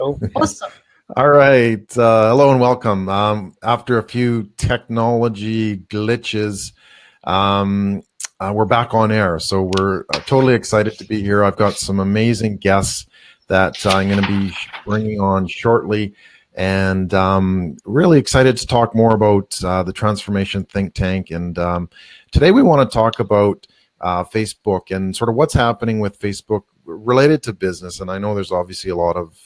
Cool. Awesome. All right. Hello and welcome. After a few technology glitches, we're back on air. So we're totally excited to be here. I've got some amazing guests that I'm going to be bringing on shortly. And really excited to talk more about the Transformation Think Tank. And today we want to talk about Facebook and sort of what's happening with Facebook related to business. And I know there's obviously a lot of,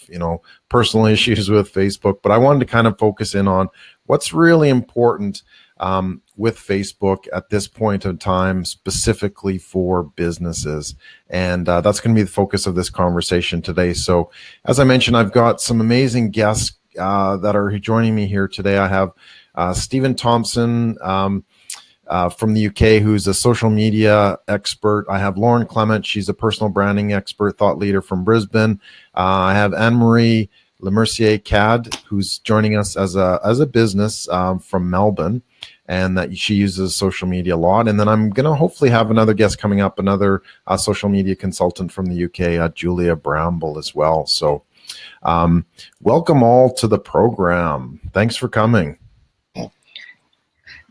personal issues with Facebook, but I wanted to kind of focus in on what's really important with Facebook at this point in time, specifically for businesses. And that's going to be the focus of this conversation today. So as I mentioned, I've got some amazing guests that are joining me here today. I have Stephen Thompson from the UK, who's a social media expert. I have Lauren Clemett. She's a personal branding expert, thought leader from Brisbane. I have Anne-Marie Mercier Cade, who's joining us as a business from Melbourne, and that she uses social media a lot. And then I'm going to hopefully have another guest coming up, another social media consultant from the UK, Julia Bramble as well. So welcome all to the program. Thanks for coming.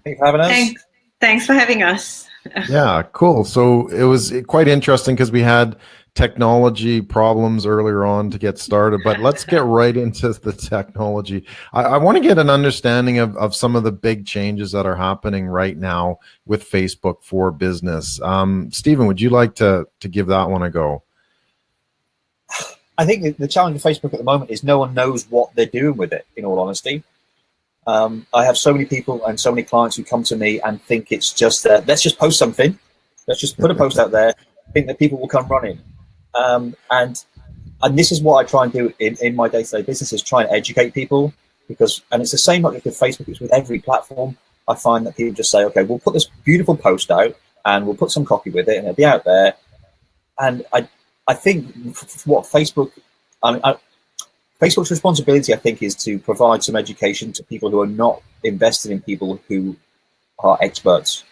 Thanks for having us. Thanks for having us. Yeah, cool. So it was quite interesting because we had technology problems earlier on to get started, but let's get right into the technology. I want to get an understanding of some of the big changes that are happening right now with Facebook for business. Stephen, would you like to give that one a go? I think the challenge with Facebook at the moment is no one knows what they're doing with it, in all honesty. I have so many people and so many clients who come to me and think it's just, let's just post something. Let's just put a post out there, think that people will come running. And this is what I try and do in my day-to-day business, is try and educate people, and it's the same not just with Facebook, it's with every platform. I find that people just say, okay, we'll put this beautiful post out and we'll put some copy with it and it'll be out there. And I think what Facebook's responsibility, I think, is to provide some education to people who are not invested in people who are experts,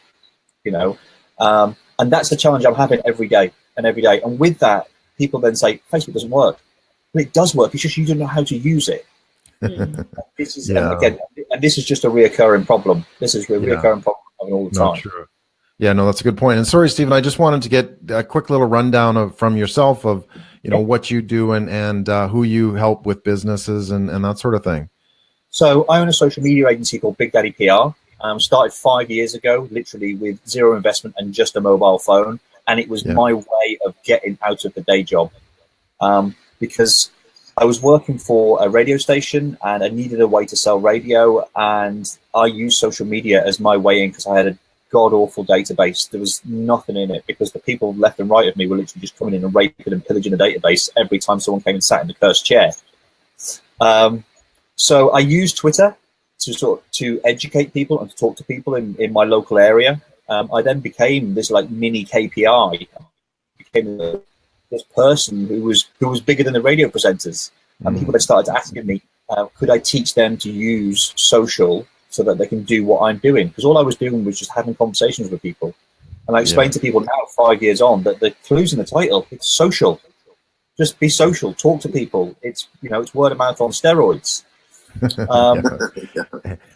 and that's the challenge I'm having every day. And with that, people then say, Facebook doesn't work. But it does work. It's just you don't know how to use it. This is, and this is just a reoccurring problem. This is a reoccurring problem all the time. True. Yeah, no, that's a good point. And sorry, Stephen, I just wanted to get a quick little rundown from yourself of, what you do and who you help with businesses and that sort of thing. So I own a social media agency called Big Daddy PR. Started 5 years ago, literally with zero investment and just a mobile phone. And it was my way of getting out of the day job, because I was working for a radio station and I needed a way to sell radio. And I used social media as my way in because I had a god-awful database. There was nothing in it because the people left and right of me were literally just coming in and raping and pillaging the database every time someone came and sat in the cursed chair. So I used Twitter to educate people and to talk to people in my local area. I then became this mini KPI. I became this person who was bigger than the radio presenters, and people then started asking me, could I teach them to use social so that they can do what I'm doing? Because all I was doing was just having conversations with people. And I explained to people now, 5 years on, that the clue's in the title. It's social. Just be social. Talk to people. It's it's word of mouth on steroids.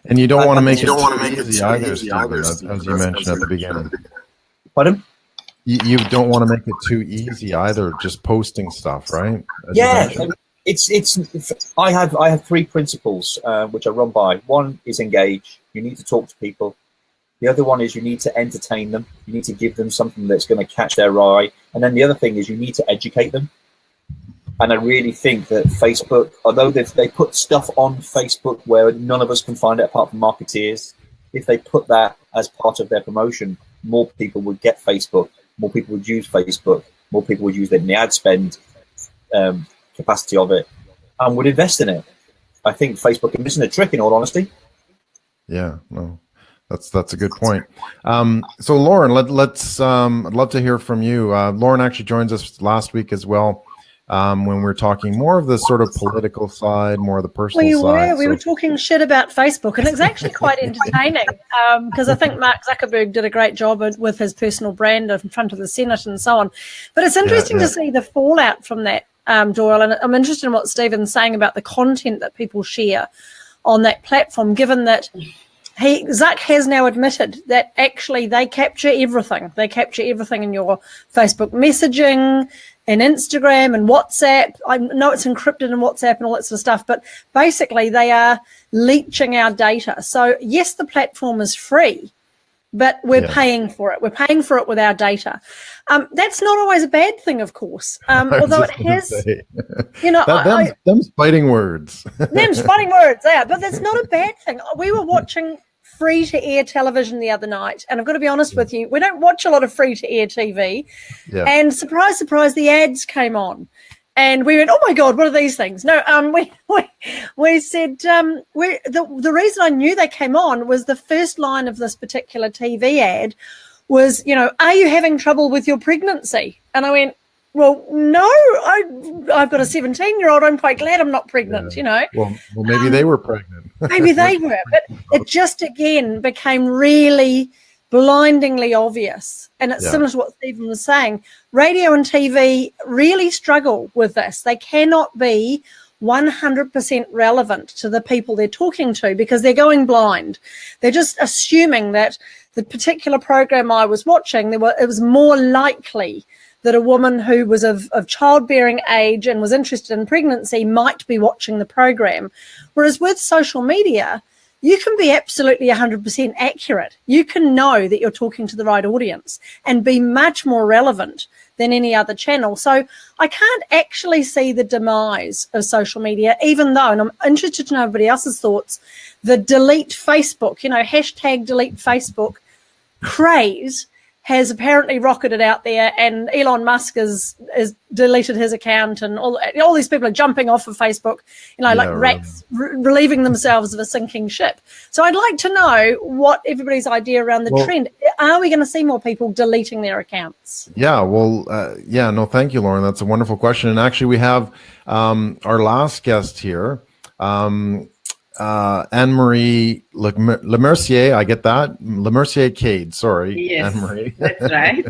And you don't want to make it too easy either, Stephen, as you mentioned at the beginning. Pardon? You don't want to make it too easy either, just posting stuff, right? I have three principles which I run by. One is engage. You need to talk to people. The other one is you need to entertain them. You need to give them something that's going to catch their eye. And then the other thing is you need to educate them. And I really think that Facebook, although they put stuff on Facebook where none of us can find it apart from marketeers, if they put that as part of their promotion, more people would get Facebook, more people would use Facebook, more people would use it in the ad spend capacity of it, and would invest in it. I think Facebook is missing a trick, in all honesty. Yeah, no, that's a good point. So Lauren, let's I'd love to hear from you. Lauren actually joins us last week as well. When we're talking more of the sort of political side, more of the personal side. We were talking shit about Facebook, and it's actually quite entertaining because I think Mark Zuckerberg did a great job with his personal brand in front of the Senate and so on. But it's interesting to see the fallout from that Doyle, and I'm interested in what Stephen's saying about the content that people share on that platform, given that Zuck has now admitted that actually they capture everything. They capture everything in your Facebook messaging, in Instagram and WhatsApp. I know it's encrypted in WhatsApp and all that sort of stuff, but basically they are leeching our data. So yes, the platform is free, but we're paying for it. We're paying for it with our data. That's not always a bad thing, of course. Although it has, them's fighting words. Them's fighting words, yeah. But that's not a bad thing. We were watching free-to-air television the other night, and I've got to be honest with you, we don't watch a lot of free-to-air TV. Yeah. And surprise, surprise, the ads came on. And we went, oh my God, what are these things? No, we said the reason I knew they came on was the first line of this particular TV ad was, are you having trouble with your pregnancy? And I went, well, no, I've got a 17-year-old. I'm quite glad I'm not pregnant, Well, maybe they were pregnant. Maybe they were, but it just again became really blindingly obvious. And it's similar to what Stephen was saying. Radio and TV really struggle with this. They cannot be 100% relevant to the people they're talking to because they're going blind. They're just assuming that the particular program I was watching, it was more likely that a woman who was of childbearing age and was interested in pregnancy might be watching the program. Whereas with social media, you can be absolutely 100% accurate. You can know that you're talking to the right audience and be much more relevant than any other channel. So I can't actually see the demise of social media, even though, and I'm interested to know everybody else's thoughts, the delete Facebook, hashtag delete Facebook craze has apparently rocketed out there, and Elon Musk has deleted his account, and all these people are jumping off of Facebook, like rats relieving themselves of a sinking ship. So I'd like to know what everybody's idea around the trend. Are we going to see more people deleting their accounts? Yeah, thank you, Lauren. That's a wonderful question. And actually, we have our last guest here, Anne-Marie Le Mercier, I get that. Le Mercier Cade, sorry. Yes, Anne-Marie. That's right.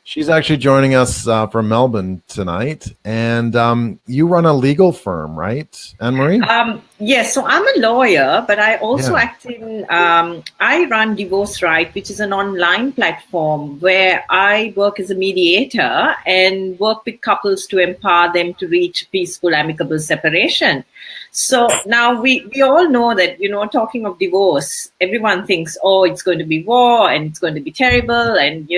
She's actually joining us from Melbourne tonight. And you run a legal firm, right, Anne-Marie? Yes, so I'm a lawyer, but I also act in, I run Divorce Right, which is an online platform where I work as a mediator and work with couples to empower them to reach peaceful, amicable separation. So now we all know that, talking of divorce, everyone thinks, oh, it's going to be war and it's going to be terrible. And,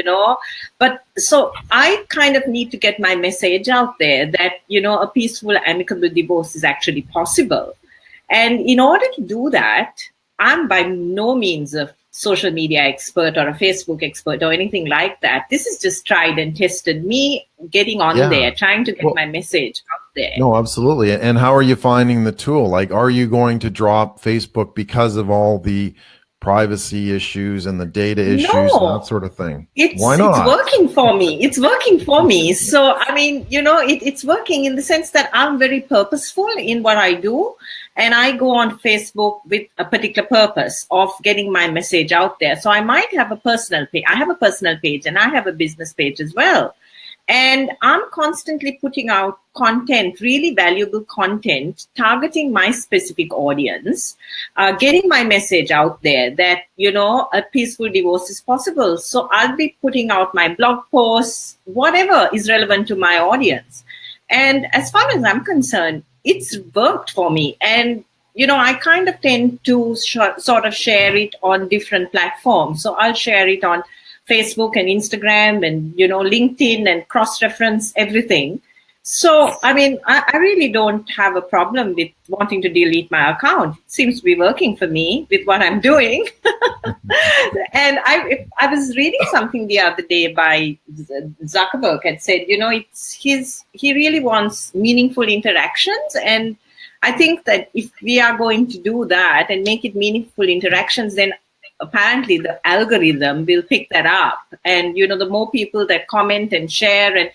but so I kind of need to get my message out there that, a peaceful, amicable divorce is actually possible. And in order to do that, I'm by no means a social media expert or a Facebook expert or anything like that. This is just tried and tested. Me getting on there, trying to get my message out there. No, absolutely. And how are you finding the tool? Like, are you going to drop Facebook because of all the privacy issues and the data issues and that sort of thing? Why not? It's working for me. It's working for me. So, I mean, it's working in the sense that I'm very purposeful in what I do. And I go on Facebook with a particular purpose of getting my message out there. So I might have a personal page. I have a personal page and I have a business page as well. And I'm constantly putting out content, really valuable content, targeting my specific audience, getting my message out there that, a peaceful divorce is possible. So I'll be putting out my blog posts, whatever is relevant to my audience. And as far as I'm concerned, it's worked for me. And, I kind of tend to sort of share it on different platforms. So I'll share it on Facebook and Instagram and, LinkedIn and cross-reference everything. So, I mean, I really don't have a problem with wanting to delete my account. It seems to be working for me with what I'm doing. And I was reading something the other day by Zuckerberg had said, he really wants meaningful interactions. And I think that if we are going to do that and make it meaningful interactions, then apparently the algorithm will pick that up. And, the more people that comment and share, and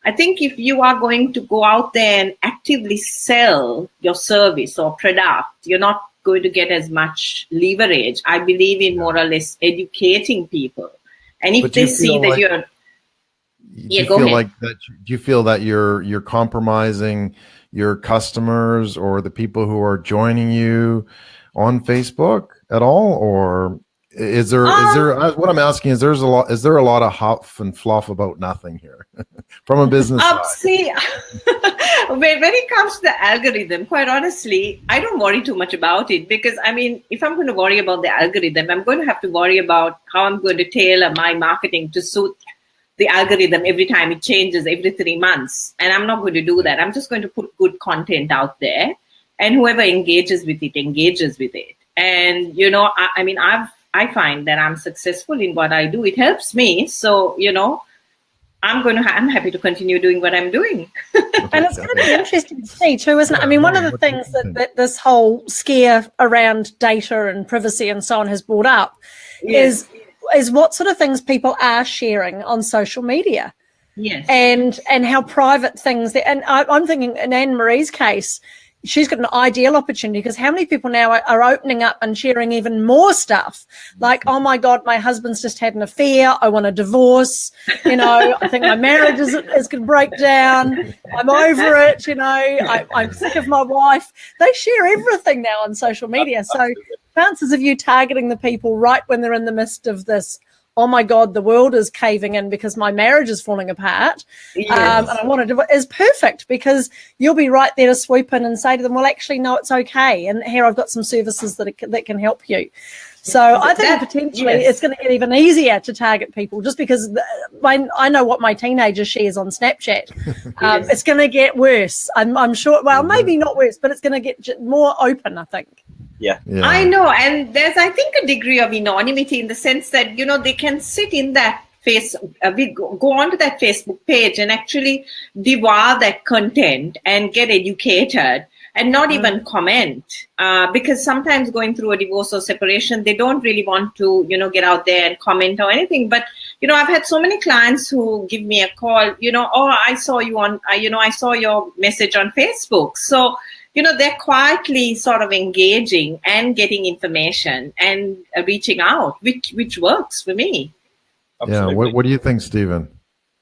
I think if you are going to go out there and actively sell your service or product, you're not going to get as much leverage. I believe in more or less educating people. And if they see that Do you feel that you're compromising your customers or the people who are joining you on Facebook at all, or is there what I'm asking is there a lot of huff and fluff about nothing here from a business side? See, when it comes to the algorithm, quite honestly, I don't worry too much about it, because I mean, if I'm going to worry about the algorithm, I'm going to have to worry about how I'm going to tailor my marketing to suit the algorithm every time it changes every 3 months. And I'm not going to do that. I'm just going to put good content out there, and whoever engages with it, engages with it. And, you know, I find that I'm successful in what I do. It helps me. So, you know, I'm happy to continue doing what I'm doing. And it's going to be interesting to see too, isn't it? I mean, one of the things that this whole scare around data and privacy and so on has brought up is what sort of things people are sharing on social media. Yes. And how private things, and I'm thinking in Anne-Marie's case, she's got an ideal opportunity, because how many people now are opening up and sharing even more stuff, like, oh my God, my husband's just had an affair, I want a divorce, you know, I think my marriage is going to break down, I'm over it, you know, I'm sick of my wife. They share everything now on social media. So chances of you targeting the people right when they're in the midst of this, oh my God, the world is caving in because my marriage is falling apart, and I want to is perfect, because you'll be right there to swoop in and say to them, well, actually, no, it's okay, and here I've got some services that can help you. So I think potentially it's going to get even easier to target people, just because I know what my teenager shares on Snapchat. It's going to get worse. I'm sure. Well, maybe not worse, but it's going to get more open, I think. Yeah, I know. And there's, I think, a degree of anonymity in the sense that, you know, they can sit in that go onto that Facebook page and actually devour that content and get educated and not even comment, because sometimes going through a divorce or separation, they don't really want to, you know, get out there and comment or anything. But, you know, I've had so many clients who give me a call, you know, oh, I saw you on, I saw your message on Facebook. So, you know, they're quietly sort of engaging and getting information and reaching out, which works for me. Absolutely. Yeah. What do you think, Stephen?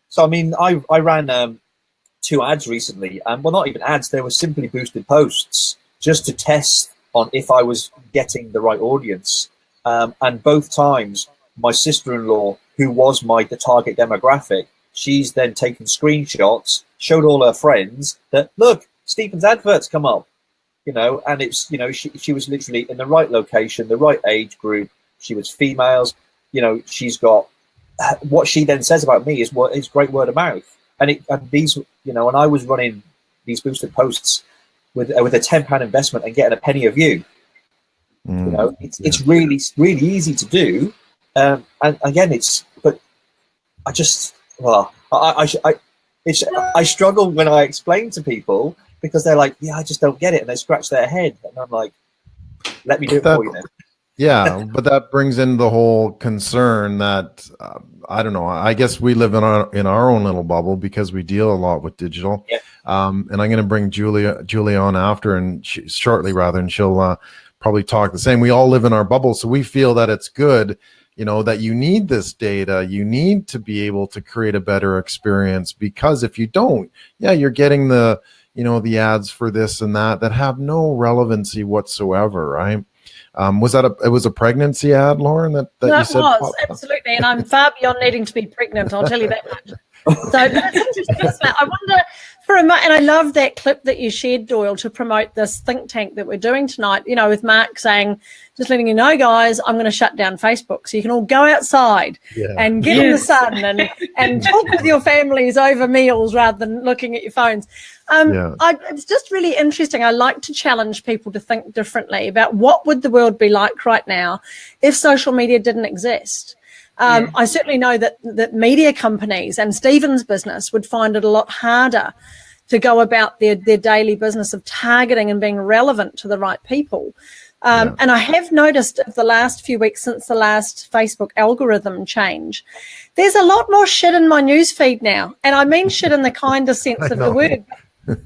So, I mean, I ran 2 ads recently, and well, not even ads, they were simply boosted posts just to test on if I was getting the right audience. And both times, my sister-in-law, who was the target demographic, she's then taken screenshots, showed all her friends that, look, Stephen's adverts come up, you know, and it's, you know, she was literally in the right location, the right age group. She was females, you know, she's got, what she then says about me is great word of mouth. And these, you know, and I was running these boosted posts with a £10 investment and getting a penny a view. You know, it's really, really easy to do. And again, but I just, well, I struggle when I explain to people, because they're like, yeah, I just don't get it. And they scratch their head. And I'm like, let me do it for you then. Yeah, but that brings in the whole concern that, I don't know, I guess we live in our own little bubble because we deal a lot with digital. Yeah. And I'm going to bring Julia on after and shortly, and she'll probably talk the same. We all live in our bubble, so we feel that it's good, you know, that you need this data. You need to be able to create a better experience, because if you don't, you're getting the, you know, the ads for this and that have no relevancy whatsoever, right? It was a pregnancy ad, Lauren, that you said? It was, absolutely. And I'm far beyond needing to be pregnant, I'll tell you that much. So but it's interesting, isn't it? I wonder for a moment, and I love that clip that you shared, Doyle, to promote this think tank that we're doing tonight, you know, with Mark saying, just letting you know, guys, I'm going to shut down Facebook so you can all go outside and get in the sun and talk with your families over meals rather than looking at your phones. It's just really interesting. I like to challenge people to think differently about what would the world be like right now if social media didn't exist. I certainly know that media companies and Stephen's business would find it a lot harder to go about their daily business of targeting and being relevant to the right people. And I have noticed of the last few weeks since the last Facebook algorithm change, there's a lot more shit in my newsfeed now. And I mean shit in the kindest sense of the word.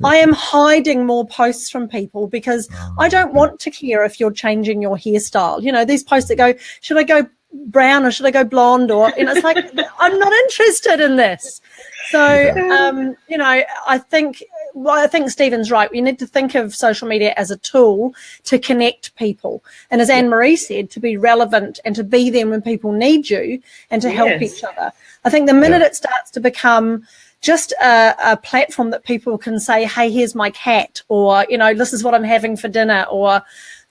I am hiding more posts from people because I don't want to care if you're changing your hairstyle. You know, these posts that go, should I go brown or should I go blonde? Or, it's like, I'm not interested in this. So, I think Stephen's right. We need to think of social media as a tool to connect people. And as Anne-Marie said, to be relevant and to be there when people need you and to help each other. I think the minute it starts to become just a platform that people can say, hey, here's my cat, or, this is what I'm having for dinner, or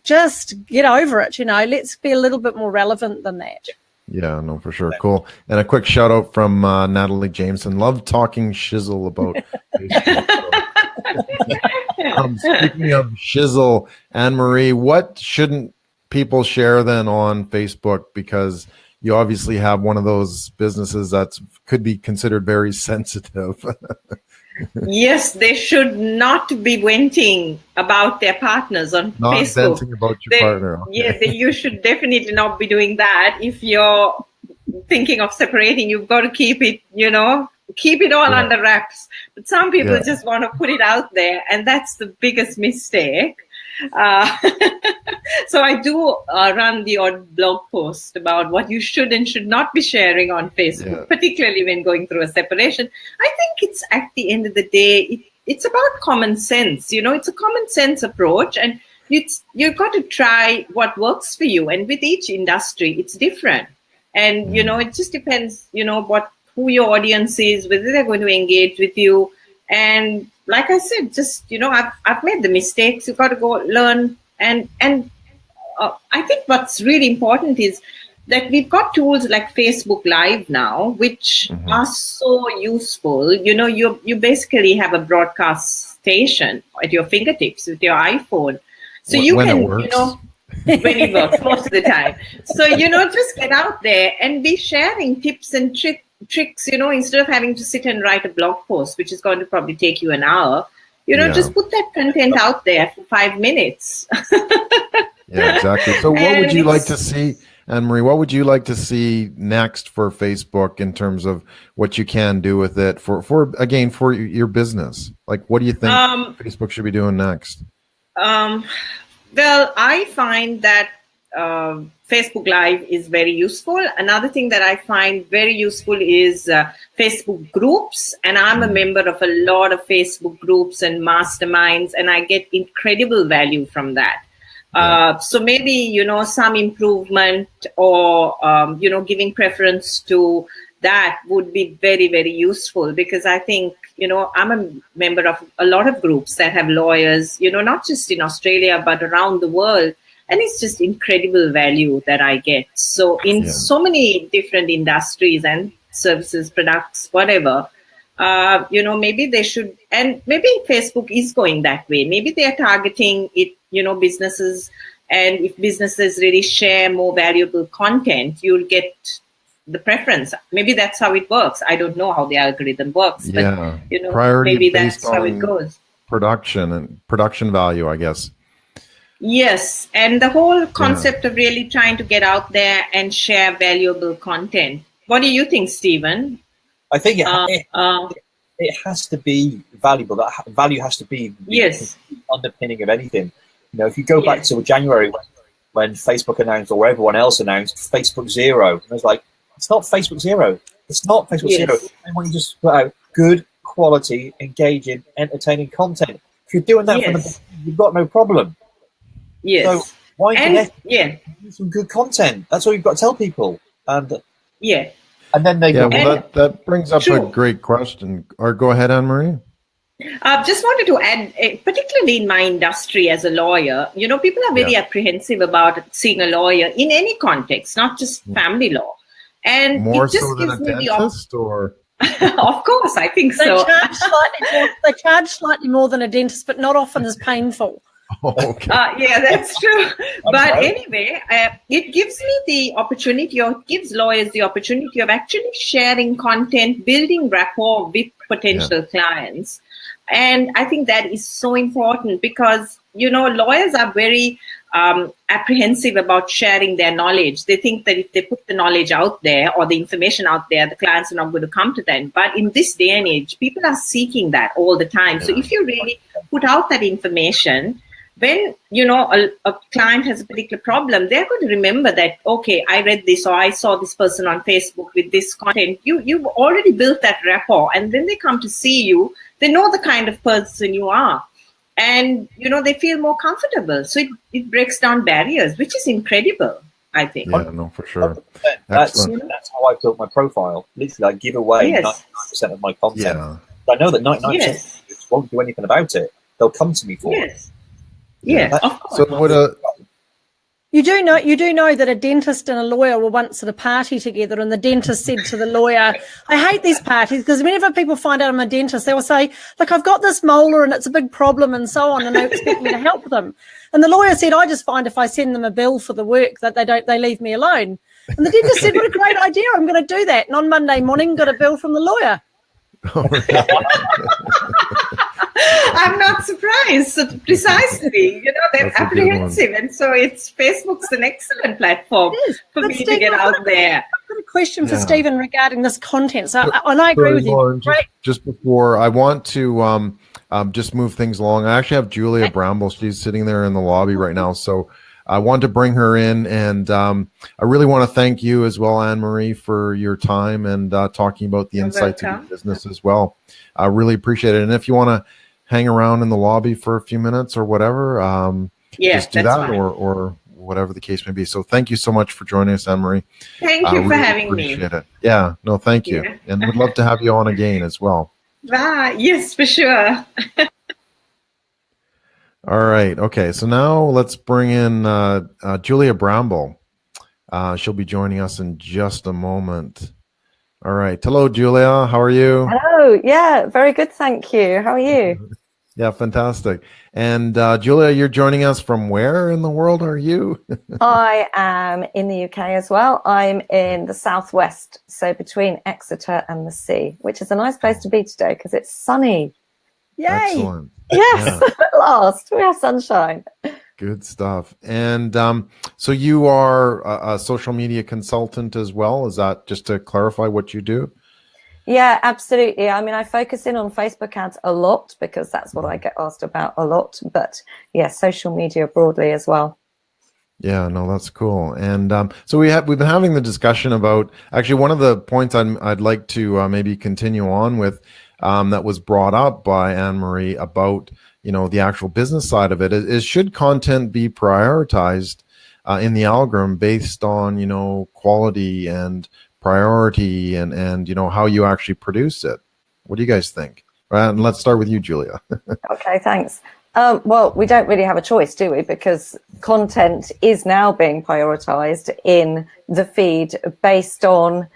just get over it, let's be a little bit more relevant than that. Yeah, no, for sure. Cool. And a quick shout out from Natalie Jameson. Love talking shizzle about Facebook. Speaking of shizzle, Anne-Marie, what shouldn't people share then on Facebook? Because you obviously have one of those businesses that could be considered very sensitive. Yes, they should not be venting about their partners on Facebook. Not venting about your partner. Okay. Yeah, you should definitely not be doing that. If you're thinking of separating, you've got to keep it, keep it all under wraps. But some people just want to put it out there, and that's the biggest mistake. So I do run the odd blog post about what you should and should not be sharing on Facebook, particularly when going through a separation. I think it's at the end of the day, it's about common sense. It's a common sense approach, and you've got to try what works for you. And with each industry, it's different. And, it just depends, who your audience is, whether they're going to engage with you. And like I said, just, I've made the mistakes. You've got to go learn. And I think what's really important is that we've got tools like Facebook Live now, which are so useful. You basically have a broadcast station at your fingertips with your iPhone. So you can, when it works most of the time. So, just get out there and be sharing tips and tricks, instead of having to sit and write a blog post, which is going to probably take you an hour, just put that content out there for 5 minutes. Yeah, exactly. So what would you like to see, Anne-Marie, what would you like to see next for Facebook in terms of what you can do with it for your business? Like, what do you think Facebook should be doing next? Well, I find that Facebook Live is very useful. Another thing that I find very useful is Facebook groups. And I'm a member of a lot of Facebook groups and masterminds, and I get incredible value from that. So maybe, some improvement or, giving preference to that would be very, very useful, because I think, I'm a member of a lot of groups that have lawyers, not just in Australia, but around the world. And it's just incredible value that I get. So in so many different industries and services, products, whatever, maybe they should, and maybe Facebook is going that way. Maybe they are targeting it, businesses. And if businesses really share more valuable content, you'll get the preference. Maybe that's how it works. I don't know how the algorithm works, but maybe that's how it goes. Production value, I guess. Yes, and the whole concept of really trying to get out there and share valuable content. What do you think, Stephen? I think it has to be valuable. That value has to be the underpinning of anything. If you go back to January when Facebook announced, or everyone else announced, Facebook Zero, and I was like, it's not Facebook Zero. It's not Facebook Zero. And when you just put out good quality, engaging, entertaining content, if you're doing that from the beginning, you've got no problem. Yes. So why do some good content? That's all you've got to tell people. And and then they that brings up a great question. Or go ahead, Anne-Marie. Just wanted to add, particularly in my industry as a lawyer, people are very apprehensive about seeing a lawyer in any context, not just family law. And more it just so than gives a me dentist, or of course, I think so. They charge slightly more than a dentist, but not often as painful. Okay. That's true. But anyway, it gives me the opportunity, or gives lawyers the opportunity of actually sharing content, building rapport with potential clients. And I think that is so important because, lawyers are very apprehensive about sharing their knowledge. They think that if they put the knowledge out there or the information out there, the clients are not going to come to them. But in this day and age, people are seeking that all the time. So if you really put out that information, when, a client has a particular problem, they're going to remember that, okay, I read this or I saw this person on Facebook with this content. You've already built that rapport. And when they come to see you, they know the kind of person you are. And, they feel more comfortable. So it breaks down barriers, which is incredible, I think. Yeah, no, for sure. That's how I built my profile. Literally, I give away 99% of my content. Yeah. I know that 99% won't do anything about it. They'll come to me for it. Yes, of course. So You do know that a dentist and a lawyer were once at a party together, and the dentist said to the lawyer, I hate these parties because whenever people find out I'm a dentist, they will say, look, I've got this molar and it's a big problem and so on, and they expect me to help them. And the lawyer said, I just find if I send them a bill for the work that they leave me alone. And the dentist said, what a great idea, I'm going to do that. And on Monday morning, got a bill from the lawyer. I'm not surprised. So precisely, they're apprehensive, and so Facebook's an excellent platform for me to get out there. I've got a question for Stephen regarding this content. So, and I agree with you. Lauren, just before, I want to just move things along. I actually have Julia Bramble. She's sitting there in the lobby right now. So I want to bring her in, and I really want to thank you as well, Anne-Marie, for your time and talking about the insights of your business as well. I really appreciate it. And if you want to hang around in the lobby for a few minutes or whatever, just do that, or whatever the case may be. So thank you so much for joining us, Anne-Marie. Thank you for having me. Appreciate it. Yeah, no, thank you. And we'd love to have you on again as well. Yes, for sure. All right. Okay. So now let's bring in Julia Bramble. She'll be joining us in just a moment. All right. Hello, Julia. How are you? Hello. Yeah, very good. Thank you. How are you? Yeah, fantastic. And Julia, you're joining us from where in the world are you? I am in the UK as well. I'm in the southwest, so between Exeter and the sea, which is a nice place to be today because it's sunny. Yay! Excellent. Yes, at last we have sunshine. Good stuff. And so you are a social media consultant as well. Is that, just to clarify, what you do? Yeah, absolutely. I mean, I focus in on Facebook ads a lot because that's what I get asked about a lot. But yeah, social media broadly as well. Yeah, no, that's cool. And so we've been having the discussion about, actually, one of the points I'd like to maybe continue on with that was brought up by Anne-Marie about, the actual business side of it is should content be prioritized in the algorithm based on, quality and priority and how you actually produce it? What do you guys think? And let's start with you, Julia. Okay, thanks. Well, we don't really have a choice, do we? Because content is now being prioritized in the feed based on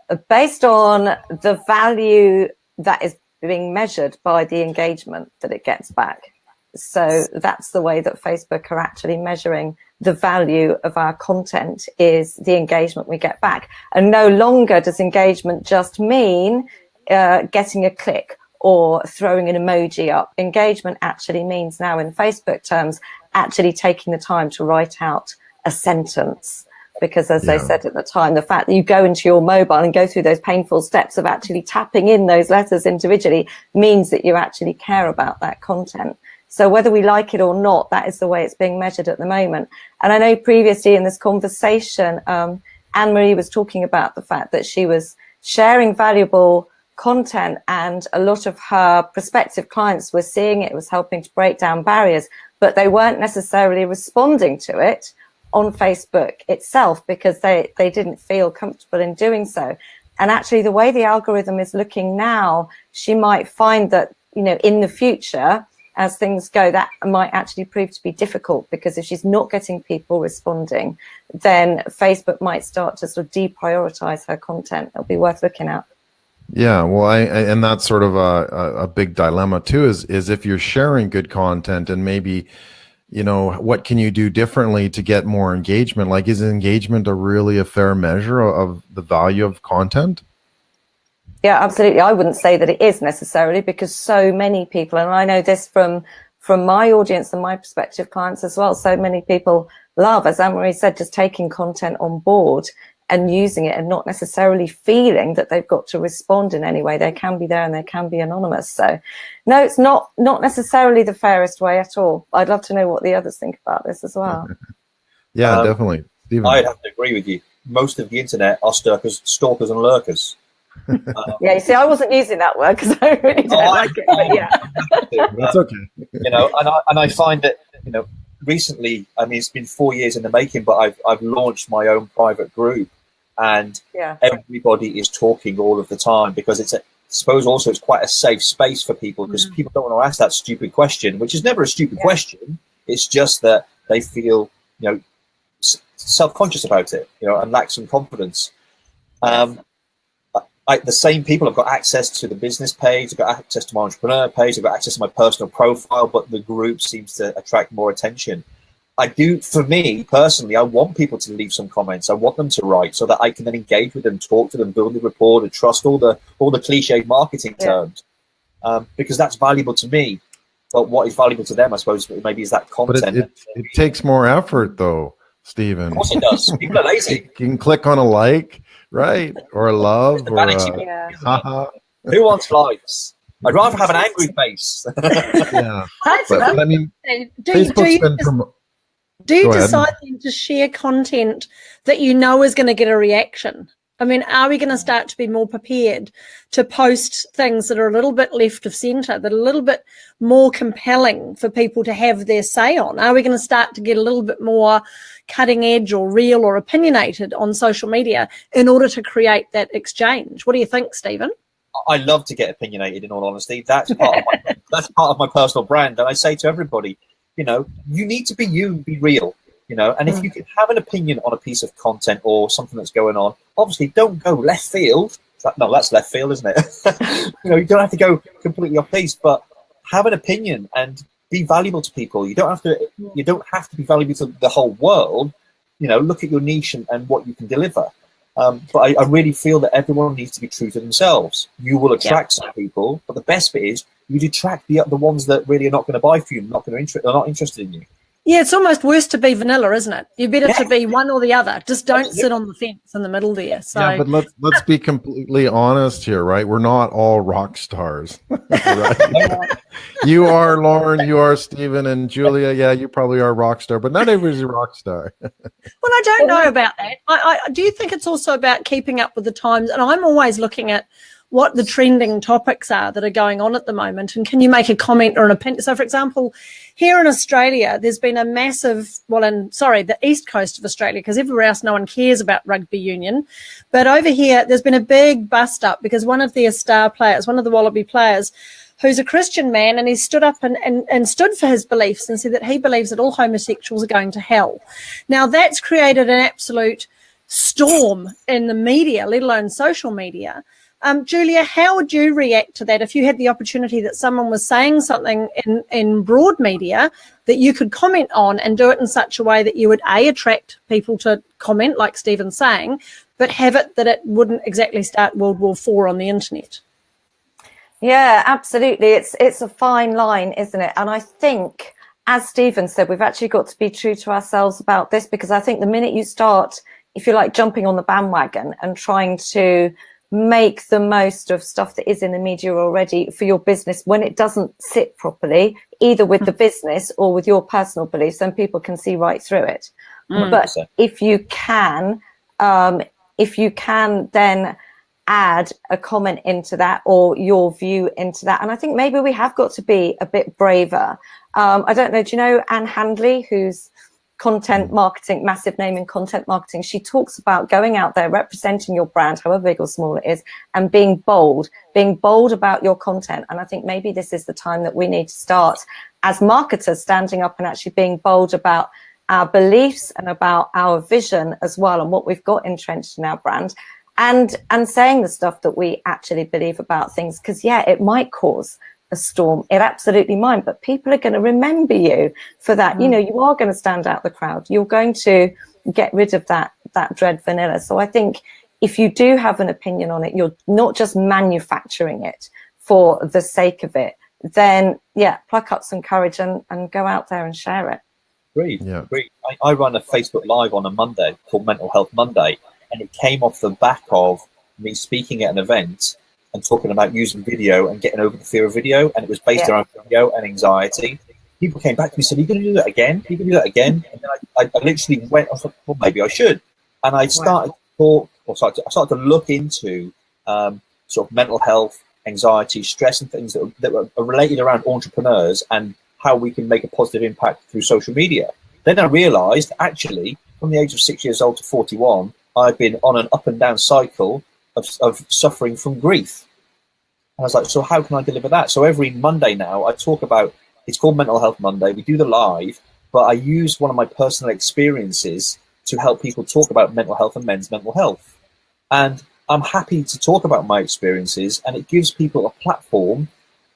the value that is being measured by the engagement that it gets back. So that's the way that Facebook are actually measuring the value of our content, is the engagement we get back. And no longer does engagement just mean getting a click or throwing an emoji up. Engagement actually means now, in Facebook terms, actually taking the time to write out a sentence. Because as they said at the time, the fact that you go into your mobile and go through those painful steps of actually tapping in those letters individually means that you actually care about that content. So whether we like it or not, that is the way it's being measured at the moment. And I know previously in this conversation, Anne-Marie was talking about the fact that she was sharing valuable content, and a lot of her prospective clients were seeing it was helping to break down barriers, but they weren't necessarily responding to it on Facebook itself because they didn't feel comfortable in doing so. And actually, the way the algorithm is looking now, she might find that, in the future, as things go, that might actually prove to be difficult, because if she's not getting people responding, then Facebook might start to sort of deprioritize her content. It'll be worth looking at. Yeah, well, and that's sort of a big dilemma too, is if you're sharing good content and maybe, what can you do differently to get more engagement? Like, is engagement really a fair measure of the value of content? Yeah, absolutely. I wouldn't say that it is necessarily, because so many people, and I know this from my audience and my prospective clients as well, so many people love, as Anne-Marie said, just taking content on board and using it and not necessarily feeling that they've got to respond in any way. They can be there and they can be anonymous. So no, it's not necessarily the fairest way at all. I'd love to know what the others think about this as well. Yeah, definitely. Stephen. I'd have to agree with you. Most of the internet are stalkers and lurkers. Yeah, you see, I wasn't using that word because I really don't like it. But yeah, that's okay. You know, and I find that, you know, recently, I mean, it's been 4 years in the making, but I've launched my own private group, and everybody is talking all of the time because it's I suppose also it's quite a safe space for people, because people don't want to ask that stupid question, which is never a stupid question. It's just that they feel, you know, self-conscious about it, you know, and lack some confidence. The same people have got access to the business page, I've got access to my entrepreneur page, I've got access to my personal profile, but the group seems to attract more attention. For me personally, I want people to leave some comments. I want them to write so that I can then engage with them, talk to them, build a rapport, and trust all the cliched marketing terms, because that's valuable to me. But what is valuable to them, I suppose, maybe is that content. But it takes more effort, though, Stephen. Of course it does. People are lazy. You can click on a like, right, or a love, or a Who wants likes? I'd rather have an angry face. Yeah, but I mean, do you decide then to share content that you know is going to get a reaction? I mean, are we going to start to be more prepared to post things that are a little bit left of centre, that are a little bit more compelling for people to have their say on? Are we going to start to get a little bit more cutting edge or real or opinionated on social media in order to create that exchange? What do you think, Stephen? I love to get opinionated, in all honesty. That's part of my personal brand. And I say to everybody, you know, you need to be you, be real. You know, and if you can have an opinion on a piece of content or something that's going on, obviously don't go left field. No, that's left field, isn't it? You know, you don't have to go completely off piece, but have an opinion and be valuable to people. You don't have to be valuable to the whole world. You know, look at your niche and what you can deliver. But I really feel that everyone needs to be true to themselves. You will attract some people, but the best bit is you detract the ones that really are not going to buy for you, are not interested in you. Yeah, it's almost worse to be vanilla, isn't it? You're better to be one or the other. Just don't sit on the fence in the middle there. So. Yeah, but let's be completely honest here, right? We're not all rock stars. Right? You are Lauren, you are Stephen, and Julia. Yeah, you probably are a rock star, but not everybody's a rock star. Well, I don't know about that. I do you think it's also about keeping up with the times? And I'm always looking at what the trending topics are that are going on at the moment, and can you make a comment or an opinion? So, for example, here in Australia, there's been a massive, the east coast of Australia, because everywhere else no one cares about rugby union, but over here there's been a big bust up because one of their star players, one of the Wallaby players, who's a Christian man, and he stood up and stood for his beliefs and said that he believes that all homosexuals are going to hell. Now, that's created an absolute storm in the media, let alone social media. Julia, how would you react to that if you had the opportunity that someone was saying something in broad media that you could comment on and do it in such a way that you would attract people to comment, like Stephen's saying, but have it that it wouldn't exactly start World War IV on the internet? Yeah, absolutely. It's a fine line, isn't it? And I think, as Stephen said, we've actually got to be true to ourselves about this, because I think the minute you start, if you like, jumping on the bandwagon and trying to make the most of stuff that is in the media already for your business, when it doesn't sit properly, either with the business or with your personal beliefs, then people can see right through it. But if you can then add a comment into that or your view into that, and I think maybe we have got to be a bit braver. I don't know, do you know Anne Handley, who's content marketing, massive name in content marketing? She talks about going out there, representing your brand, however big or small it is, and being bold about your content. And I think maybe this is the time that we need to start as marketers standing up and actually being bold about our beliefs and about our vision as well, and what we've got entrenched in our brand, and saying the stuff that we actually believe about things. Because it might cause a storm, it absolutely might, but people are going to remember you for that. You know, you are going to stand out the crowd, you're going to get rid of that dread vanilla. So I think if you do have an opinion on it, you're not just manufacturing it for the sake of it, then pluck up some courage and go out there and share it. Agreed. I run a Facebook Live on a Monday called Mental Health Monday, And it came off the back of me speaking at an event and talking about using video and getting over the fear of video. And it was based around video and anxiety. People came back to me and said, "Are you going to do that again? Are you going to do that again?" And then I literally went, I was like, well, maybe I should. And I started to talk, I started to look into sort of mental health, anxiety, stress, and things that were related around entrepreneurs and how we can make a positive impact through social media. Then I realized, actually, from the age of 6 years old to 41, I've been on an up and down cycle of suffering from grief. And I was like, so how can I deliver that? So every Monday now, I talk about, it's called Mental Health Monday. We do the live, but I use one of my personal experiences to help people talk about mental health and men's mental health. And I'm happy to talk about my experiences, and it gives people a platform,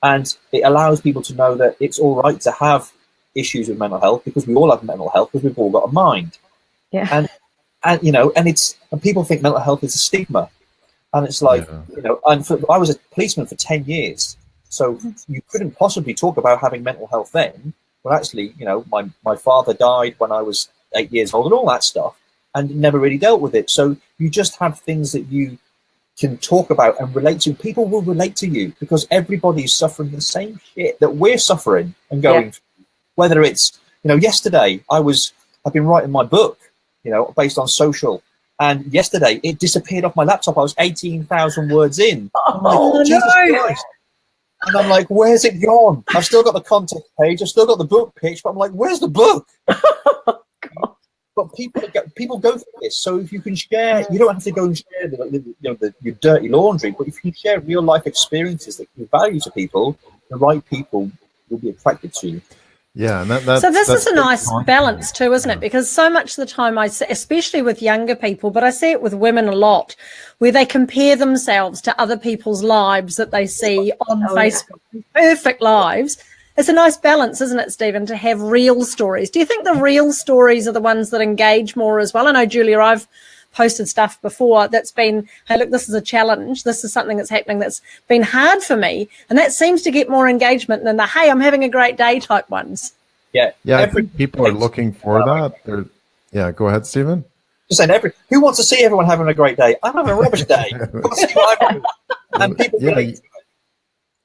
and it allows people to know that it's all right to have issues with mental health, because we all have mental health, because we've all got a mind. Yeah. And you know, and people think mental health is a stigma. And it's like, you know, I was a policeman for 10 years. So you couldn't possibly talk about having mental health then. Well, actually, you know, my father died when I was 8 years old and all that stuff, and never really dealt with it. So you just have things that you can talk about and relate to. People will relate to you because everybody's suffering the same shit that we're suffering and going through. Whether it's, you know, yesterday I've been writing my book, you know, based on social. And yesterday it disappeared off my laptop. I was 18,000 words in. I'm like, Jesus Christ. And I'm like, where's it gone? I've still got the contact page. I've still got the book pitch, but I'm like, where's the book? But people go through this. So if you can share, you don't have to go and share your dirty laundry, but if you can share real life experiences that give value to people, the right people will be attracted to you. Yeah, and so this is a nice balance too, isn't it? Because so much of the time I see, especially with younger people, but I see it with women a lot, where they compare themselves to other people's lives that they see on Facebook, perfect lives. It's a nice balance, isn't it, Stephen, to have real stories. Do you think the real stories are the ones that engage more as well? I know, Julia, I've posted stuff before that's been, hey, look, this is a challenge. This is something that's happening that's been hard for me. And that seems to get more engagement than the, hey, I'm having a great day type ones. Yeah. I think people are looking for that. Go ahead, Stephen. Just saying, who wants to see everyone having a great day? I'm having a rubbish day. And people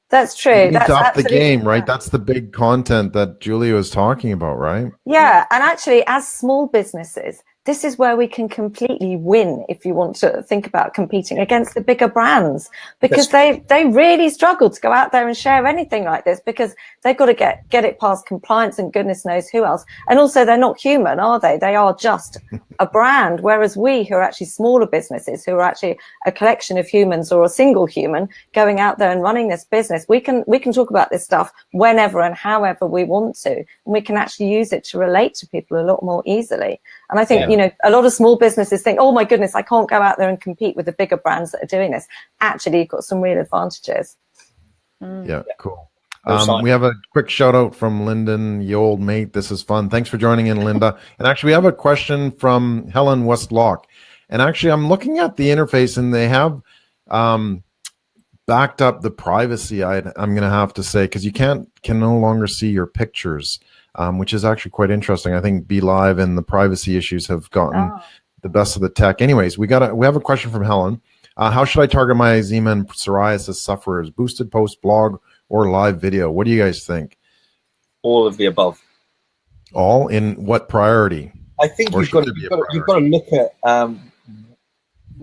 That's true. That's up the game, right? That's the big content that Julia was talking about, right? Yeah, and actually, as small businesses, this is where we can completely win if you want to think about competing against the bigger brands, because they really struggle to go out there and share anything like this, because they've got to get it past compliance and goodness knows who else. And also, they're not human, are they? They are just a brand, whereas we, who are actually smaller businesses, who are actually a collection of humans or a single human going out there and running this business, we can talk about this stuff whenever and however we want to, and we can actually use it to relate to people a lot more easily. And I think, you know, a lot of small businesses think, oh my goodness, I can't go out there and compete with the bigger brands that are doing this. Actually, you've got some real advantages. Yeah, cool. We have a quick shout out from Lyndon, you old mate. This is fun. Thanks for joining in, Linda. And actually, we have a question from Helen Westlock. And actually, I'm looking at the interface, and they have backed up the privacy. I'm going to have to say, because you can no longer see your pictures. Which is actually quite interesting. I think Be Live and the privacy issues have gotten the best of the tech. Anyways, we have a question from Helen. How should I target my eczema and psoriasis sufferers? Boosted post, blog, or live video? What do you guys think? All of the above. All in what priority? I think you've got to look at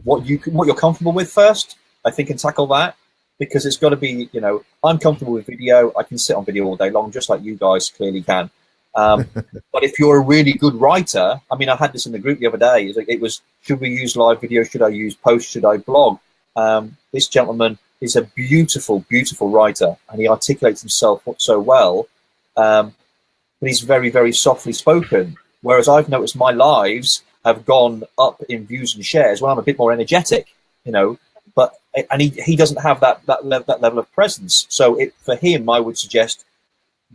what you're comfortable with first, I think, and tackle that. Because it's got to be, you know, I'm comfortable with video. I can sit on video all day long, just like you guys clearly can. But if you're a really good writer, I mean, I had this in the group the other day. It was, should we use live video? Should I use post? Should I blog? This gentleman is a beautiful, beautiful writer, and he articulates himself so well. But he's very, very softly spoken. Whereas I've noticed my lives have gone up in views and shares when I'm a bit more energetic, you know. But he doesn't have that level of presence. So for him, I would suggest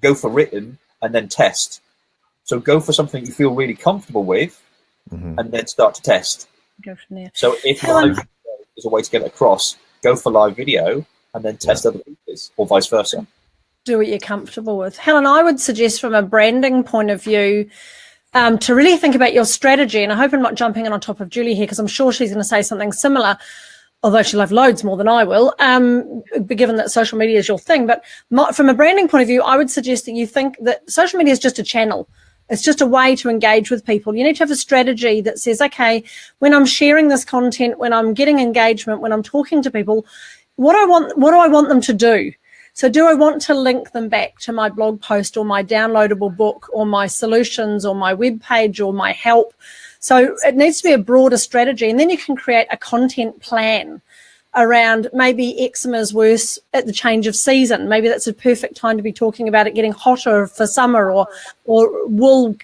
go for written and then test. So go for something you feel really comfortable with, and then start to test. Go from there. So if live video is a way to get it across, go for live video and then test other pieces, or vice versa. Do what you're comfortable with. Helen, I would suggest from a branding point of view, to really think about your strategy. And I hope I'm not jumping in on top of Julie here, because I'm sure she's going to say something similar, although she'll have loads more than I will, given that social media is your thing. But from a branding point of view, I would suggest that you think that social media is just a channel. It's just a way to engage with people. You need to have a strategy that says, okay, when I'm sharing this content, when I'm getting engagement, when I'm talking to people, what do I want them to do? So do I want to link them back to my blog post or my downloadable book or my solutions or my web page or my help? So it needs to be a broader strategy. And then you can create a content plan around maybe eczema's worse at the change of season. Maybe that's a perfect time to be talking about it getting hotter for summer, or wool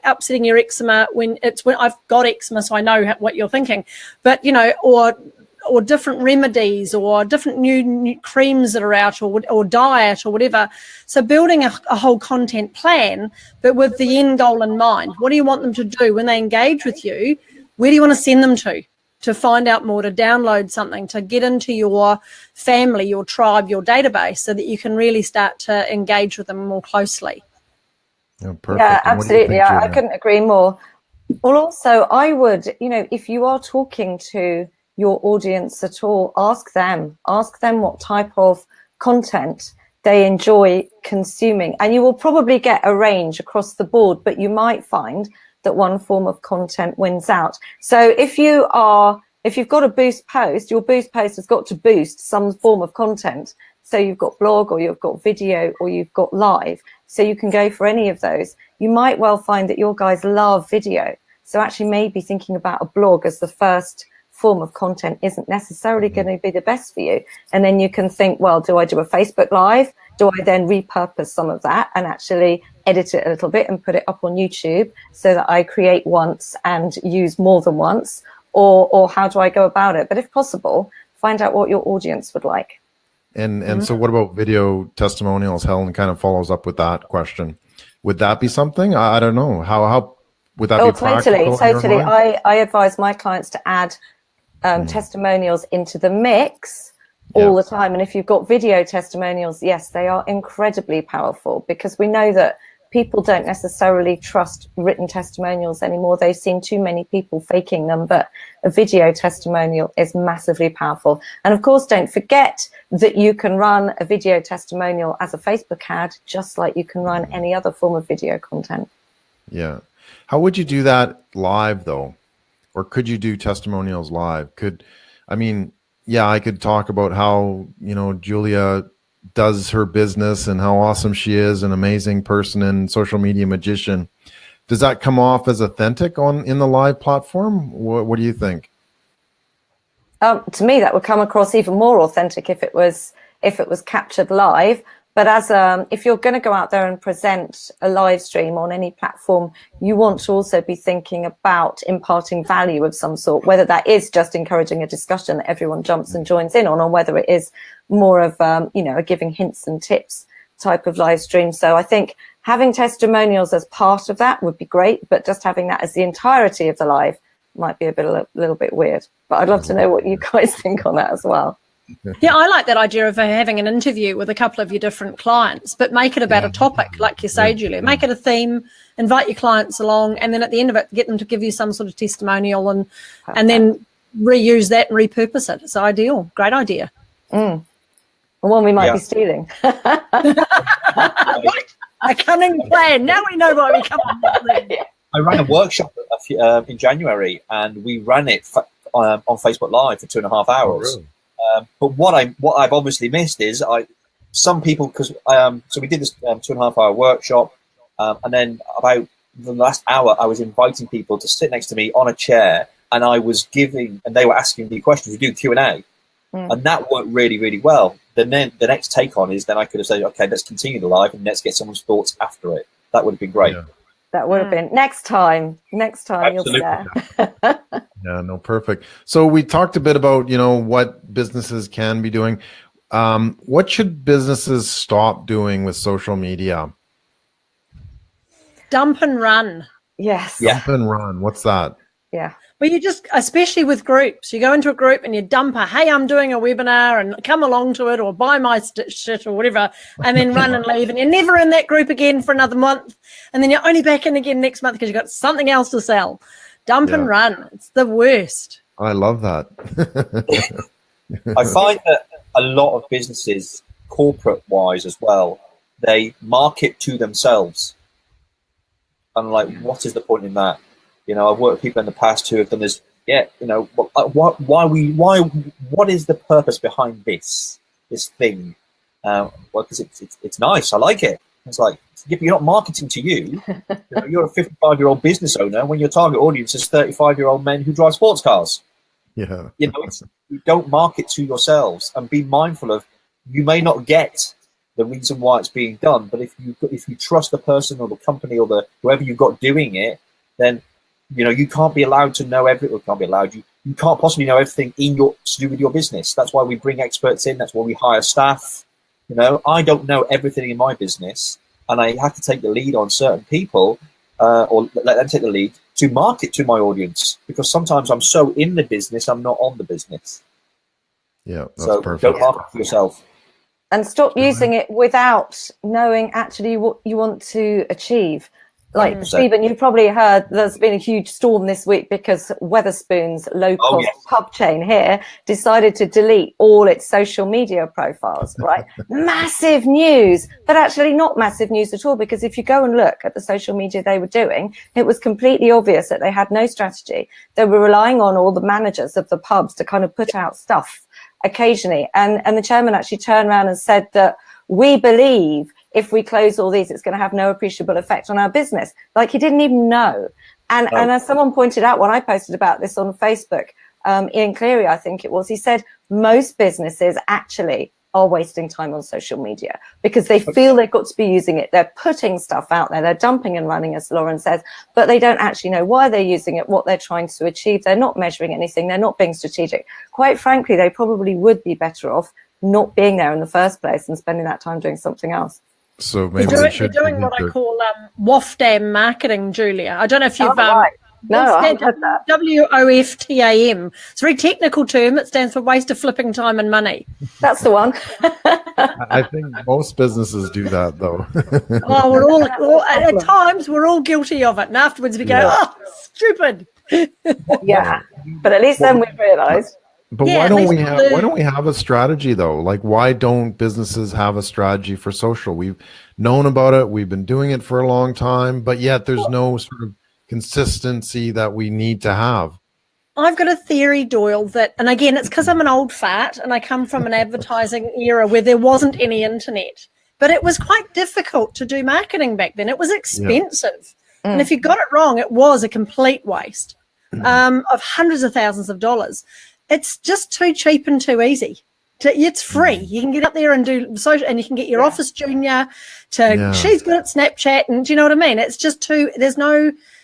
upsetting your eczema when I've got eczema, so I know what you're thinking. But, or different remedies or different new creams that are out, or diet or whatever. So building a whole content plan, but with the end goal in mind. What do you want them to do when they engage with you? Where do you want to send them to find out more, to download something, to get into your family, your tribe, your database, so that you can really start to engage with them more closely? Yeah, perfect. Yeah, absolutely. I couldn't agree more. Well, also, I would, if you are talking to your audience at all, ask them what type of content they enjoy consuming, and you will probably get a range across the board, but you might find that one form of content wins out. So if you've got a boost post, your boost post has got to boost some form of content. So you've got blog, or you've got video, or you've got live, so you can go for any of those. You might well find that your guys love video, so actually maybe thinking about a blog as the first form of content isn't necessarily going to be the best for you. And then you can think, well, do I do a Facebook Live? Do I then repurpose some of that and actually edit it a little bit and put it up on YouTube so that I create once and use more than once? Or how do I go about it? But if possible, find out what your audience would like. And so what about video testimonials? Helen kind of follows up with that question. Would that be something? I don't know. How would that be practical? Totally. I advise my clients to add testimonials into the mix all the time. And if you've got video testimonials, yes, they are incredibly powerful, because we know that people don't necessarily trust written testimonials anymore. They've seen too many people faking them, but a video testimonial is massively powerful. And of course, don't forget that you can run a video testimonial as a Facebook ad, just like you can run any other form of video content. Yeah. How would you do that live though? Or could you do testimonials live? I could talk about how, Julia does her business and how awesome she is, an amazing person and social media magician. Does that come off as authentic in the live platform? What do you think? To me, that would come across even more authentic if it was captured live. But if you're going to go out there and present a live stream on any platform, you want to also be thinking about imparting value of some sort, whether that is just encouraging a discussion that everyone jumps and joins in on, or whether it is more of, a giving hints and tips type of live stream. So I think having testimonials as part of that would be great, but just having that as the entirety of the live might be a little bit weird. But I'd love to know what you guys think on that as well. Yeah, I like that idea of having an interview with a couple of your different clients, but make it about a topic, like you say, Julia. Make it a theme, invite your clients along, and then at the end of it, get them to give you some sort of testimonial, and then reuse that and repurpose it. It's ideal. Great idea. One we might be stealing. A cunning plan. Now we know why we come up with it. I ran a workshop in January, and we ran it on Facebook Live for 2.5 hours. Oh, really? But what I've obviously missed is some people, because so we did this 2.5 hour workshop, and then about the last hour I was inviting people to sit next to me on a chair, and I was giving, and they were asking me questions. We do Q&A, and that worked really, really well. Then the next take on is then I could have said, okay, let's continue the live and let's get someone's thoughts after it. That would have been great. Yeah. That would have been next time. Absolutely. You'll be there. Yeah, no, perfect. So we talked a bit about, what businesses can be doing. What should businesses stop doing with social media? Dump and run. Yes. Dump and run. What's that? Yeah. Well, you just, especially with groups, you go into a group and you dump a, hey, I'm doing a webinar and come along to it or buy my shit or whatever, and then run and leave. And you're never in that group again for another month. And then you're only back in again next month because you've got something else to sell. Dump and run. It's the worst. I love that. I find that a lot of businesses, corporate-wise as well, they market to themselves. And like, what is the point in that? You know, I've worked with people in the past who have done this. Yeah, you know, what is the purpose behind this thing? Well, because it's nice. I like it. It's like, yeah, but you're not marketing to you. You know, you're a 55-year-old business owner when your target audience is 35-year-old men who drive sports cars. Yeah. You know, you don't market to yourselves, and be mindful of, you may not get the reason why it's being done, but if you trust the person or the company or the whoever you've got doing it, then you know you can't be allowed to know everything. Can't be allowed. You can't possibly know everything to do with your business. That's why we bring experts in. That's why we hire staff. You know, I don't know everything in my business, and I have to take the lead on certain people, or let them take the lead to market to my audience, because sometimes I'm so in the business, I'm not on the business. Yeah, that's so perfect. Don't market for yourself. And stop using it without knowing actually what you want to achieve. Like, 100%. Stephen, you've probably heard there's been a huge storm this week because Wetherspoon's low-cost pub chain here decided to delete all its social media profiles, right? Massive news, but actually not massive news at all, because if you go and look at the social media they were doing, it was completely obvious that they had no strategy. They were relying on all the managers of the pubs to kind of put out stuff occasionally. And the chairman actually turned around and said that we believe if we close all these, it's going to have no appreciable effect on our business. Like, he didn't even know. And as someone pointed out when I posted about this on Facebook, Ian Cleary, I think it was, he said most businesses actually are wasting time on social media because they feel they've got to be using it. They're putting stuff out there. They're dumping and running, as Lauren says, but they don't actually know why they're using it, what they're trying to achieve. They're not measuring anything. They're not being strategic. Quite frankly, they probably would be better off not being there in the first place and spending that time doing something else. So maybe you're doing what I call WOFTAM marketing, Julia. I don't know if you've No, I haven't heard that. WOFTAM. It's a very technical term. It stands for waste of flipping time and money. That's the one. I think most businesses do that, though. Oh, we're all at times we're all guilty of it, and afterwards we go, "Oh, stupid." Yeah, but at least then we realise. But why don't we have a strategy though? Like, why don't businesses have a strategy for social? We've known about it. We've been doing it for a long time, but yet there's no sort of consistency that we need to have. I've got a theory, Doyle, that, and again, it's because I'm an old fat and I come from an advertising era where there wasn't any internet, but it was quite difficult to do marketing back then. It was expensive. Yeah. And if you got it wrong, it was a complete waste of hundreds of thousands of dollars. It's just too cheap and too easy. It's free. You can get up there and do social, and you can get your office junior to, she's good at Snapchat, and do you know what I mean? It's just there's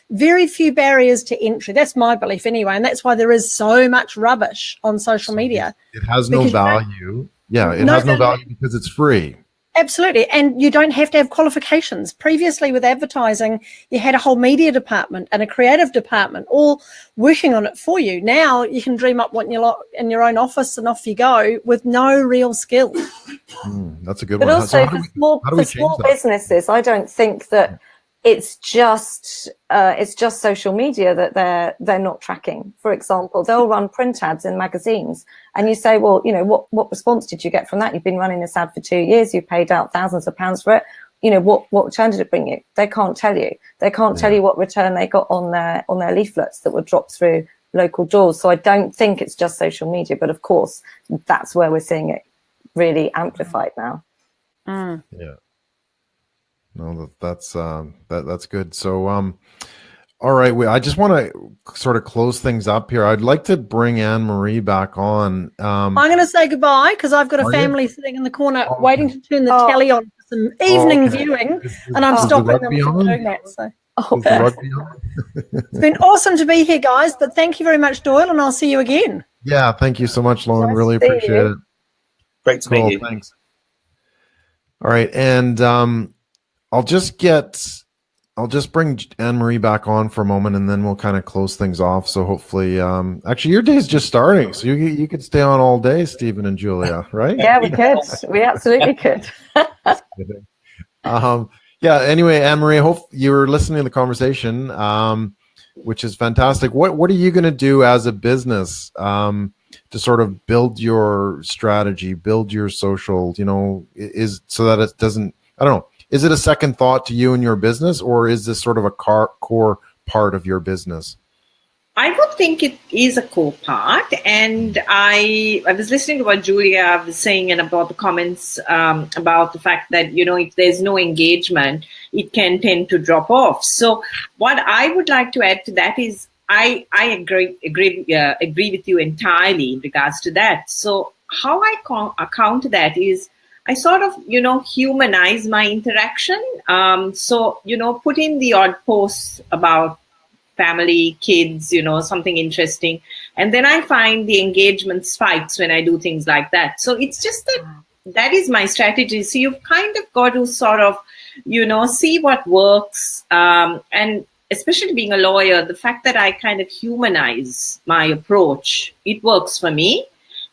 very few barriers to entry. That's my belief anyway, and that's why there is so much rubbish on social media. It has no value. Yeah, it has no value because it's free. Absolutely. And you don't have to have qualifications. Previously with advertising, you had a whole media department and a creative department all working on it for you. Now you can dream up what you like in your own office and off you go with no real skill. That's a good one. But also for small businesses, I don't think that it's just social media that they're not tracking. For example, they'll run print ads in magazines, and you say, well, you know, what response did you get from that? You've been running this ad for 2 years. You've paid out thousands of pounds for it. You know, what return did it bring you? They can't tell you. They can't tell you what return they got on their leaflets that were dropped through local doors. So I don't think it's just social media, but of course, that's where we're seeing it really amplified now. Yeah. No, that's good. So, all right. I just want to sort of close things up here. I'd like to bring Anne-Marie back on. I'm going to say goodbye because I've got a family sitting in the corner waiting to turn the telly on for some evening viewing, and I'm stopping them from doing that. So. It's been awesome to be here, guys. But thank you very much, Doyle, and I'll see you again. Yeah, thank you so much, Lauren. Really appreciate it. Great to meet you. Thanks. All right, and I'll just get I'll just bring Anne-Marie back on for a moment, and then we'll kind of close things off. So hopefully, actually, your day's just starting, so you could stay on all day, Stephen and Julia, right? Yeah, we could. We absolutely could. Yeah. Anyway, Anne-Marie, I hope you were listening to the conversation, which is fantastic. What are you going to do as a business to sort of build your strategy, build your social? Is so that it doesn't. I don't know. Is it a second thought to you and your business, or is this sort of a core part of your business? I would think it is a core part. And I was listening to what Julia was saying and about the comments about the fact that, if there's no engagement, it can tend to drop off. So what I would like to add to that is I agree with you entirely in regards to that. So how I account that is I sort of, humanize my interaction. So, put in the odd posts about family, kids, something interesting. And then I find the engagement spikes when I do things like that. So it's just that is my strategy. So you've kind of got to sort of, see what works. And especially being a lawyer, the fact that I kind of humanize my approach, it works for me.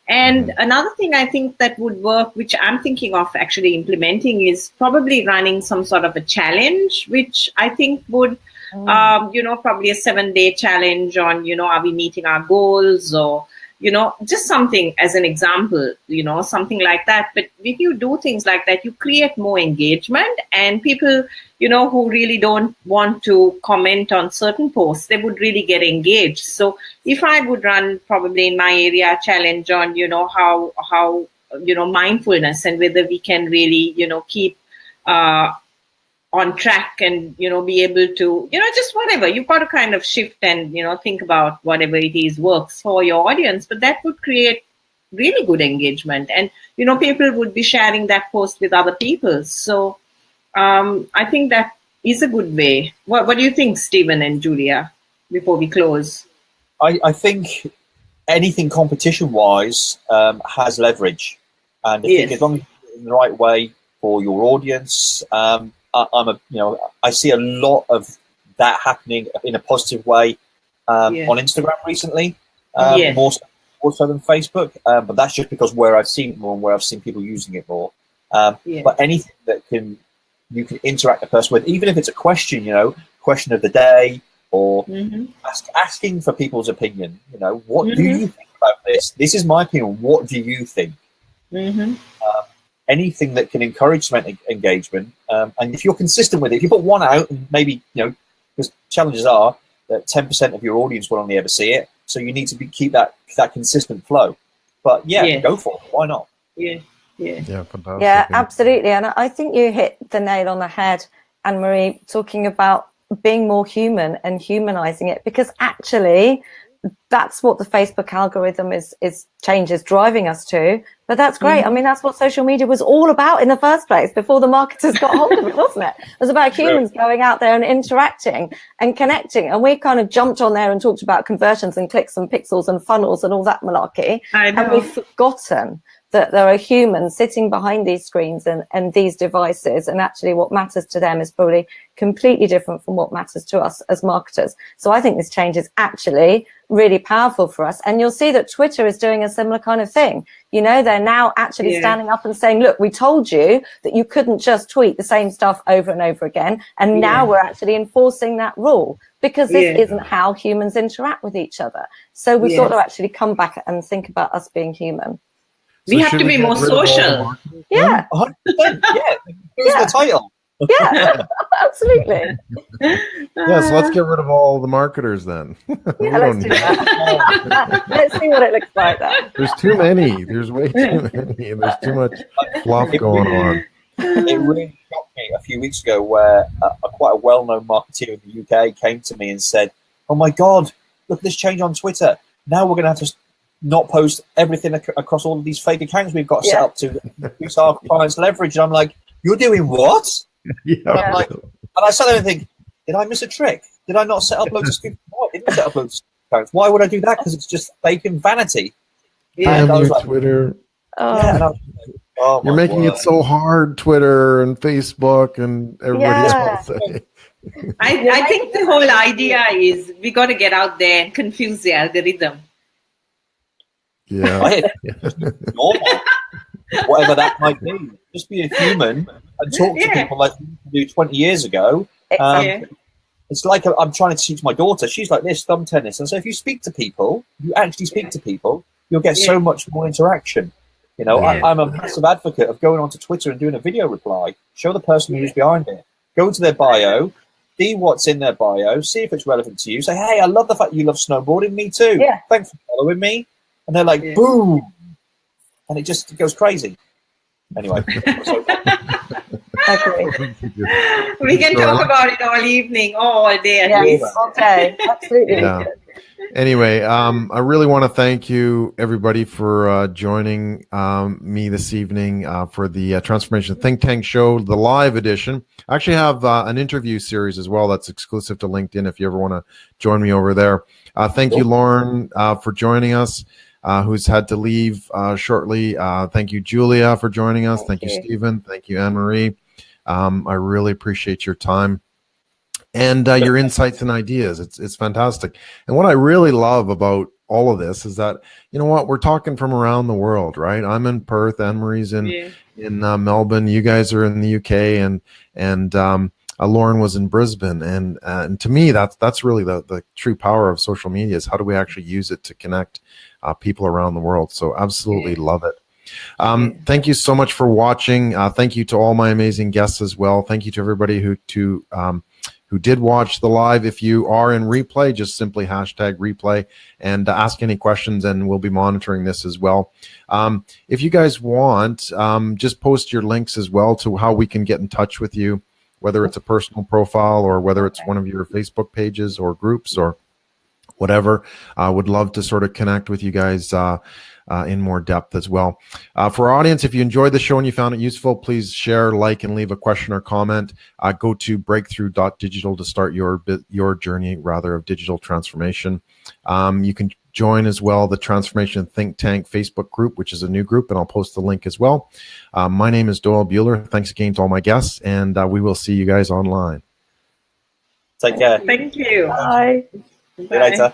And another thing I think that would work, which I'm thinking of actually implementing, is probably running some sort of a challenge, which I think would, probably a 7-day challenge on, are we meeting our goals, or, just something as an example, something like that. But if you do things like that, you create more engagement, and people, who really don't want to comment on certain posts, they would really get engaged. So if I would run probably in my area a challenge on, how mindfulness and whether we can really, keep on track and, be able to, just whatever, you've got to kind of shift and, think about whatever it is works for your audience, but that would create really good engagement. And, people would be sharing that post with other people. So I think that is a good way. What do you think, Stephen and Julia, before we close? I think anything competition-wise has leverage. And I think as long as you do it in the right way for your audience, I see a lot of that happening in a positive way on Instagram recently, more so than Facebook. But that's just because where I've seen it more and where I've seen people using it more. But anything that you can interact a person with, even if it's a question, question of the day, or asking for people's opinion. What do you think about this? This is my opinion. What do you think? Anything that can encourage some engagement, and if you're consistent with it, if you put one out, and maybe because challenges are that 10% of your audience will only ever see it, so you need to keep that consistent flow. But go for it. Why not? Fantastic. Yeah, absolutely. And I think you hit the nail on the head, Anne-Marie, talking about being more human and humanizing it, because actually that's what the Facebook algorithm is driving us to. But that's great. I mean, that's what social media was all about in the first place before the marketers got hold of it, wasn't it? It was about humans going out there and interacting and connecting. And we kind of jumped on there and talked about conversions and clicks and pixels and funnels and all that malarkey. And we've forgotten that there are humans sitting behind these screens and these devices, and actually what matters to them is probably completely different from what matters to us as marketers. So I think this change is actually really powerful for us. And you'll see that Twitter is doing a similar kind of thing. They're now actually standing up and saying, look, we told you that you couldn't just tweet the same stuff over and over again. And now we're actually enforcing that rule, because this isn't how humans interact with each other. So we've got to actually come back and think about us being human. We have to be more social. Yeah. 100%. Here's the title. Yeah, absolutely. So let's get rid of all the marketers then. Let's do that. Let's see what it looks like then. There's too many. There's way too many. And there's too much fluff going on. It really shocked me a few weeks ago where quite a well-known marketeer in the UK came to me and said, oh my God, look at this change on Twitter. Now we're going to have to not post everything across all of these fake accounts we've got set up to increase our clients' leverage. And I'm like, you're doing what? And I sat there and think, did I miss a trick? Did I not set up loads of stupid? No, I didn't set up loads of accounts. Why would I do that? Because it's just fake and vanity. And I was like, Twitter. Oh, you're making it so hard, Twitter and Facebook and everybody else. I think the whole idea is we got to get out there and confuse the algorithm. Yeah. Normal. Whatever that might be. Just be a human and talk to people like you do 20 years ago. It's like I'm trying to teach my daughter. She's like this, thumb tennis. And so if you speak to people, you actually speak to people, you'll get so much more interaction. You know, I'm a massive advocate of going onto Twitter and doing a video reply. Show the person who's behind it. Go into their bio, see what's in their bio, see if it's relevant to you. Say, hey, I love the fact you love snowboarding. Me too. Yeah. Thanks for following me. And they're like, boom. And it just goes crazy. Anyway. We can talk about it all evening, all day. Yes, all day. Absolutely. Yeah. Anyway, I really want to thank you, everybody, for joining me this evening for the Transformation Think Tank Show, the live edition. I actually have an interview series as well that's exclusive to LinkedIn if you ever want to join me over there. Thank you, Lauren, for joining us, who's had to leave shortly. Thank you, Julia, for joining us. Thank you, Stephen. Thank you, Anne-Marie. I really appreciate your time and your insights and ideas. It's fantastic. And what I really love about all of this is that, you know what, we're talking from around the world, right? I'm in Perth, Anne-Marie's in Melbourne, you guys are in the UK, and Lauren was in Brisbane. And to me, that's really the true power of social media, is how do we actually use it to connect people around the world. So absolutely love it. Thank you so much for watching. Thank you to all my amazing guests as well. Thank you to everybody who did watch the live. If you are in replay, just simply hashtag replay and ask any questions, and we'll be monitoring this as well. If you guys want, just post your links as well to how we can get in touch with you, whether it's a personal profile or whether it's one of your Facebook pages or groups or whatever. I would love to sort of connect with you guys in more depth as well. For our audience, if you enjoyed the show and you found it useful, please share, like, and leave a question or comment. Go to breakthrough.digital to start your journey of digital transformation. You can join as well the Transformation Think Tank Facebook group, which is a new group, and I'll post the link as well. My name is Doyle Buehler. Thanks again to all my guests, and we will see you guys online. Take care. Thank you. Bye. See you later.